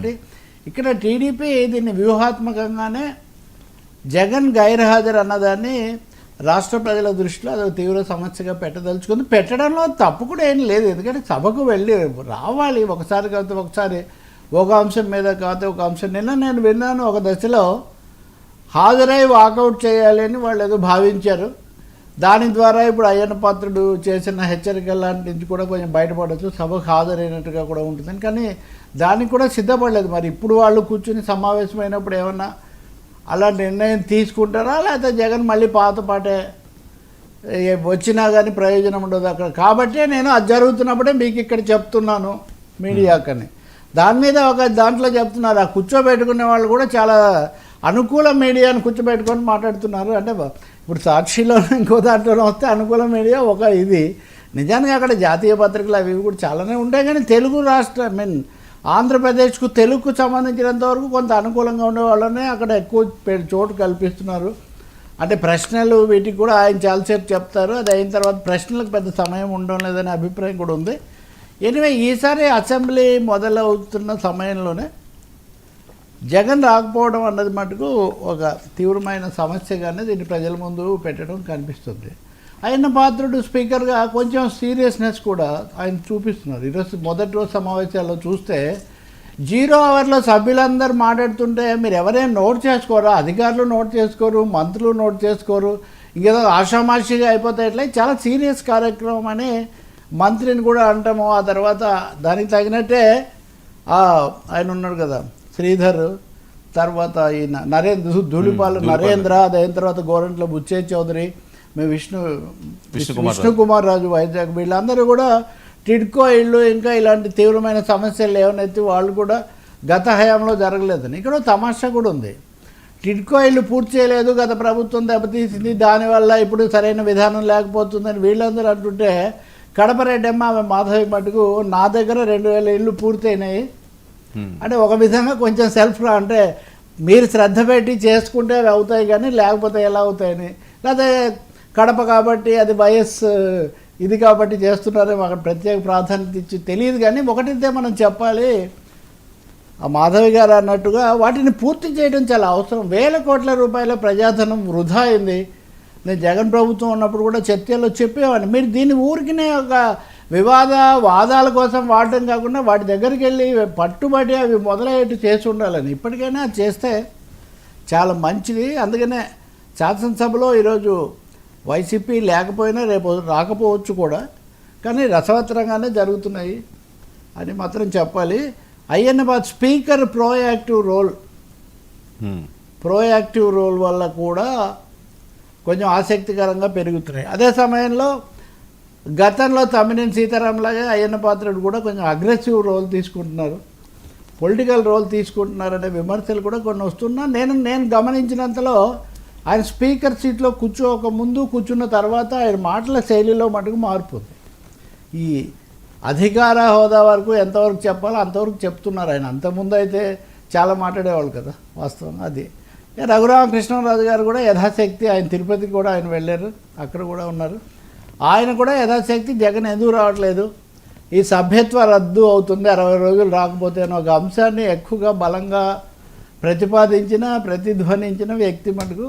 కాబట్టి ఇక్కడ టీడీపీ దీన్ని వ్యూహాత్మకంగానే జగన్ గైర్హాజరు అన్నదాన్ని రాష్ట్ర ప్రజల దృష్టిలో అది తీవ్ర సమస్యగా పెట్టదలుచుకుంది. పెట్టడంలో తప్పు కూడా ఏం లేదు, ఎందుకంటే సభకు వెళ్ళి రావాలి ఒకసారి కాకపోతే ఒకసారి, ఒక అంశం మీద కాకపోతే ఒక అంశం. నిన్న నేను విన్నాను, ఒక దశలో హాజరై వాకౌట్ చేయాలి అని వాళ్ళు ఏదో భావించారు. దాని ద్వారా ఇప్పుడు అయ్యన్న పాత్రుడు చేసిన హెచ్చరికల లాంటి నుంచి కూడా కొంచెం బయటపడవచ్చు, సభకు హాజరైనట్టుగా కూడా ఉంటుందని. కానీ దానికి కూడా సిద్ధపడలేదు. మరి ఇప్పుడు వాళ్ళు కూర్చుని సమావేశమైనప్పుడు ఏమన్నా అలా నిర్ణయం తీసుకుంటారా, లేకపోతే జగన్ మళ్ళీ పాటే వచ్చినా కానీ ప్రయోజనం ఉండదు అక్కడ. కాబట్టే నేను అది జరుగుతున్నప్పుడే మీకు ఇక్కడ చెప్తున్నాను మీడియాకని. దాని మీద ఒక దాంట్లో చెప్తున్నారు, ఆ కూర్చోబెట్టుకునే వాళ్ళు కూడా చాలా అనుకూల మీడియాను కూర్చోబెట్టుకొని మాట్లాడుతున్నారు. అంటే ఇప్పుడు సాక్షిలో ఇంకో దాంట్లోనే వస్తే అనుకూల మీడియా ఒక ఇది. నిజానికి అక్కడ జాతీయ పత్రికలు అవి కూడా చాలానే ఉంటాయి, కానీ తెలుగు రాష్ట్ర ఆంధ్రప్రదేశ్కు తెలుగుకు సంబంధించినంతవరకు కొంత అనుకూలంగా ఉండే వాళ్ళనే అక్కడ ఎక్కువ చోటు కల్పిస్తున్నారు. అంటే ప్రశ్నలు వీటికి కూడా ఆయన చాలాసేపు చెప్తారు, అది అయిన తర్వాత ప్రశ్నలకు పెద్ద సమయం ఉండడం లేదనే అభిప్రాయం కూడా ఉంది. ఎనివే ఈసారి అసెంబ్లీ మొదలవుతున్న సమయంలోనే జగన్ రాకపోవడం అన్నది మటుకు ఒక తీవ్రమైన సమస్యగానే దీన్ని ప్రజల ముందు పెట్టడం కనిపిస్తుంది. అయ్యన్న పాత్రుడు స్పీకర్గా కొంచెం సీరియస్నెస్ కూడా ఆయన చూపిస్తున్నారు. ఈరోజు మొదటి రోజు సమావేశాల్లో చూస్తే 0 అవర్లో సభ్యులందరూ మాట్లాడుతుంటే మీరు ఎవరైనా నోట్ చేసుకోరా, అధికారులు నోట్ చేసుకోరు, మంత్రులు నోట్ చేసుకోరు, ఇంకేదో ఆషామాషిగా అయిపోతాయి. ఇట్లా చాలా సీరియస్ కార్యక్రమం అని మంత్రిని కూడా అంటాము. ఆ తర్వాత దానికి తగినట్టే ఆయన ఉన్నాడు కదా శ్రీధర్, తర్వాత ఈయన ధూళిపాల నరేంద్ర, అది అయిన తర్వాత గోరంట్ల బుచ్చే చౌదరి, మేము విష్ణుకుమార్ రాజు వైజాగ్, వీళ్ళందరూ కూడా టిడ్కో ఇళ్ళు ఇంకా ఇలాంటి తీవ్రమైన సమస్యలు ఏమనైతే వాళ్ళు కూడా గత హయాంలో జరగలేదని. ఇక్కడ తమాషా కూడా ఉంది, టిడ్కో ఇళ్ళు పూర్తి చేయలేదు, గత ప్రభుత్వం దెబ్బతీసింది, దానివల్ల ఇప్పుడు సరైన విధానం లేకపోతుందని వీళ్ళందరూ అంటుంటే, కడప రెడ్డమ్మ ఆమె మాధవి మటుకు నా దగ్గర 2000 ఇళ్ళు పూర్తయినాయి అంటే ఒక విధంగా కొంచెం సెల్ఫ్గా, అంటే మీరు శ్రద్ధ పెట్టి చేసుకుంటే అవి అవుతాయి కానీ లేకపోతే ఎలా అవుతాయని, లేకపోతే కడప కాబట్టి అది వైఎస్ ఇది కాబట్టి చేస్తున్నారేమో అక్కడ ప్రత్యేక ప్రాధాన్యత ఇచ్చి తెలియదు. కానీ ఒకటితే మనం చెప్పాలి, ఆ మాధవి గారు అన్నట్టుగా వాటిని పూర్తి చేయడం చాలా అవసరం. 1000 కోట్ల రూపాయల ప్రజాధనం వృధా అయింది. నేను జగన్ ప్రభుత్వం ఉన్నప్పుడు కూడా చర్చల్లో చెప్పేవాడిని, మీరు దీన్ని ఊరికినే ఒక వాదాల కోసం వాడటం కాకుండా వాటి దగ్గరికి వెళ్ళి పట్టుబడి అవి మొదలయ్యేట్టు చేసి ఉండాలని. ఇప్పటికైనా చేస్తే చాలా మంచిది. అందుకనే శాసనసభలో ఈరోజు వైసీపీ లేకపోయినా రేపు రాకపోవచ్చు కూడా, కానీ రసవత్తరంగానే జరుగుతున్నాయి అని మాత్రం చెప్పాలి. అయ్యన్నపాత్రుడు స్పీకర్ ప్రోయాక్టివ్ రోల్ వల్ల కూడా కొంచెం ఆసక్తికరంగా పెరుగుతున్నాయి. అదే సమయంలో గతంలో తమ్మినేని సీతారాంలాగా అయ్యన్న పాత్రుడు కూడా కొంచెం అగ్రెసివ్ రోల్ తీసుకుంటున్నారు, పొలిటికల్ రోల్ తీసుకుంటున్నారనే విమర్శలు కూడా కొన్ని వస్తున్నా. నేను గమనించినంతలో ఆయన స్పీకర్ సీట్లో కూర్చోక ముందు కూర్చున్న తర్వాత ఆయన మాటల శైలిలో మటుకు మార్పు ఉంది. ఈ అధికార హోదా వరకు ఎంతవరకు చెప్పాలో అంతవరకు చెప్తున్నారు ఆయన. అంతకుముందు అయితే చాలా మాట్లాడేవాళ్ళు కదా వాస్తవంగా. అది రఘురామకృష్ణరాజు గారు కూడా యథాశక్తి, ఆయన తిరుపతికి కూడా ఆయన వెళ్ళారు, అక్కడ కూడా ఉన్నారు. ఆయన కూడా యథాశక్తి జగన్ ఎందుకు రావట్లేదు, ఈ సభ్యత్వ రద్దు అవుతుంది 60 రోజులు రాకపోతే అని ఒక అంశాన్ని ఎక్కువగా బలంగా ప్రతిపాదించిన ప్రతిధ్వనించిన వ్యక్తి మటుకు